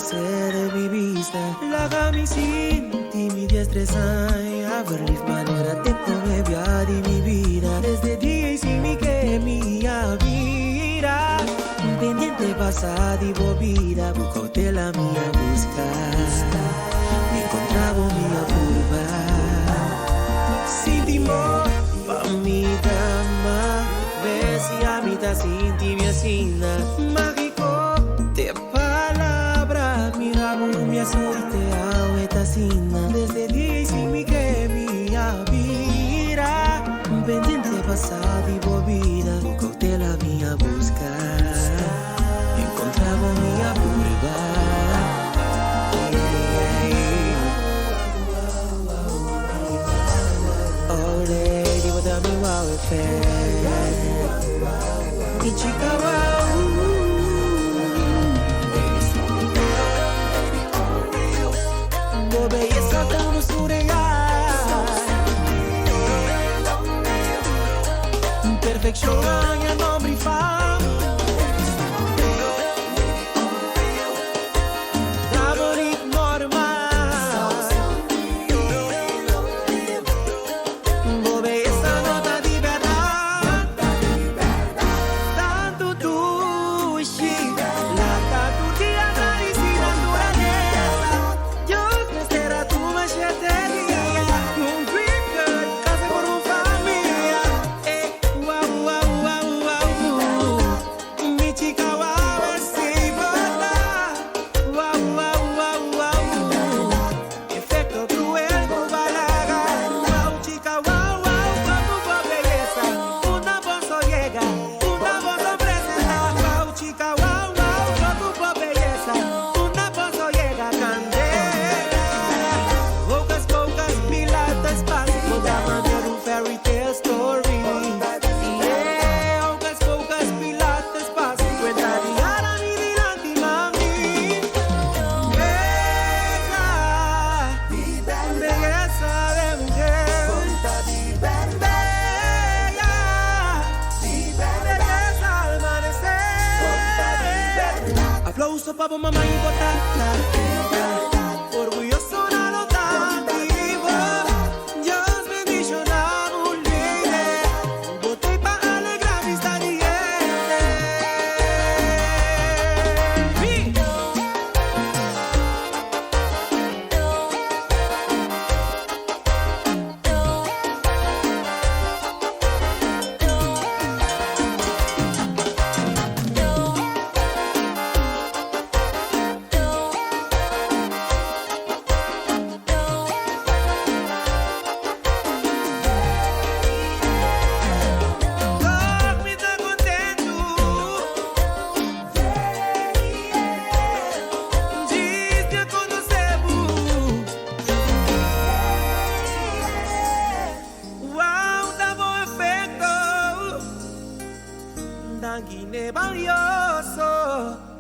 desaparecer de mi vista. Laga mi sinti, mi destreza a ver de manera tempo me via di mi vida. Desde día y sin mi que mi vida. Pendiente pasada y bobida, buscote la mía buscar. Me encontraba mía curva. Sin timor, pa' mi cama. Ves y a mitad sin ti me asina. Mágico de palabra. Mira, me asuste a esta sina. Desde día y sin mi que mi vida. Pendiente pasada y bobida, buscote la mía buscar. Encontraba mía curva. Oh lady, what a me wow effect. Mi chica wow. Bo belleza tan surreal. Perfección en nombre y fama. Aplauso pa' mamá y botata. Orgulloso na notativo. Dios bendice na mulher. Botei pa' alegrar vista diente. Sanguine valioso.